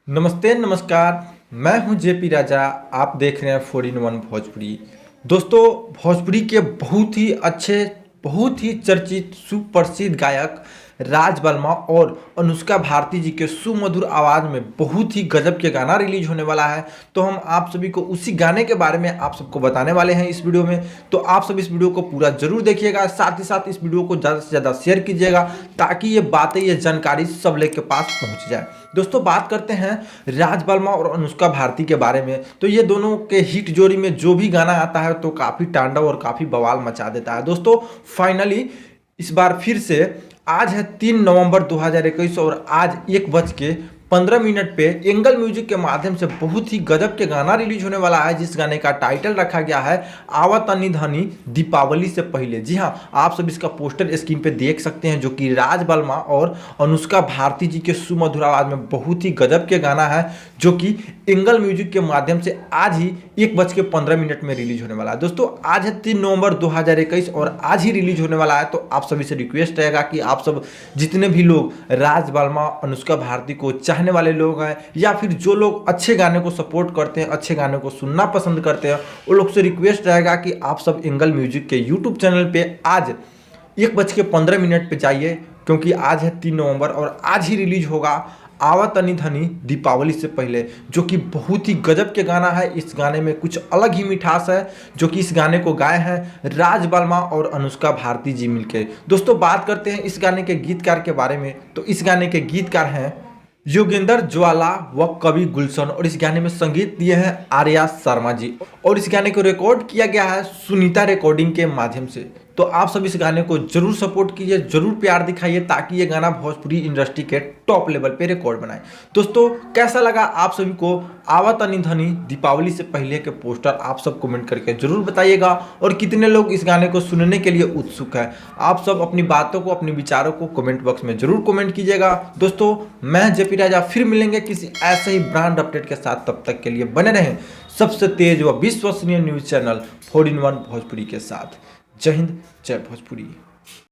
नमस्ते नमस्कार। मैं हूं जेपी राजा। आप देख रहे हैं 4 in 1 भोजपुरी। दोस्तों, भोजपुरी के बहुत ही अच्छे, बहुत ही चर्चित, सुप्रसिद्ध गायक राज बलमा और अनुष्का भारती जी के सुमधुर आवाज़ में बहुत ही गजब के गाना रिलीज होने वाला है। तो हम आप सभी को उसी गाने के बारे में आप सबको बताने वाले हैं इस वीडियो में। तो आप सब इस वीडियो को पूरा जरूर देखिएगा, साथ ही साथ इस वीडियो को ज़्यादा से ज़्यादा शेयर कीजिएगा ताकि ये बातें, ये जानकारी सब लोग के पास पहुँच जाए। दोस्तों, बात करते हैं राज बलमा और अनुष्का भारती के बारे में। तो ये दोनों के हिट जोड़ी में जो भी गाना आता है तो काफ़ी तांडव और काफ़ी बवाल मचा देता है। दोस्तों, फाइनली इस बार फिर से आज है 3 नवंबर 2021 और आज 1:15 पे एंगल म्यूजिक के माध्यम से बहुत ही गजब के गाना रिलीज होने वाला है, जिस गाने का टाइटल रखा गया है आवा तनी धनी दीपावली से पहले। जी हाँ, आप सब इसका पोस्टर स्क्रीन पे देख सकते हैं, जो कि राज बलमा और अनुष्का भारती जी के सुमधुर आवाज में बहुत ही गजब के गाना है, जो कि एंगल म्यूजिक के माध्यम से आज ही 1:15 में रिलीज होने वाला है। दोस्तों, आज है 3 नवंबर 2021 और आज ही रिलीज होने वाला है। तो आप सभी से रिक्वेस्ट रहेगा कि आप सब जितने भी लोग राज बलमा, अनुष्का भारती को चाहने वाले लोग हैं, या फिर जो लोग अच्छे गाने को सपोर्ट करते हैं, अच्छे गाने को सुनना पसंद करते हैं, उन लोग से रिक्वेस्ट रहेगा कि आप सब एंगल म्यूजिक के यूट्यूब चैनल पे आज 1:15 पे जाइए, क्योंकि आज है 3 नवंबर और आज ही रिलीज होगा आवा तनी धनी दीपावली से पहले, जो कि बहुत ही गजब के गाना है। इस गाने में कुछ अलग ही मिठास है, जो कि इस गाने को गाए हैं राज बलमा और अनुष्का भारती जी मिलके। दोस्तों, बात करते हैं इस गाने के गीतकार के बारे में। तो इस गाने के गीतकार हैं योगेंद्र ज्वाला व कवि गुलशन, और इस गाने में संगीत दिए हैं आर्या शर्मा जी, और इस गाने को रिकॉर्ड किया गया है सुनीता रिकॉर्डिंग के माध्यम से। तो आप सब इस गाने को जरूर सपोर्ट कीजिए, जरूर प्यार दिखाइए, ताकि ये गाना भोजपुरी इंडस्ट्री के टॉप लेवल पे रिकॉर्ड बनाए। दोस्तों, कैसा लगा आप सभी को आवा तनी धनी दीपावली से पहले के पोस्टर, आप सब कमेंट करके जरूर बताइएगा, और कितने लोग इस गाने को सुनने के लिए उत्सुक है। आप सब अपनी बातों को, अपने विचारों को कमेंट बॉक्स में जरूर कमेंट कीजिएगा। दोस्तों, मैं जेपी राजा फिर मिलेंगे किसी ऐसे ही ब्रांड अपडेट के साथ। तब तक के लिए बने रहें सबसे तेज व विश्वसनीय न्यूज चैनल 4 in 1 भोजपुरी के साथ। जय हिंद, जय भोजपुरी।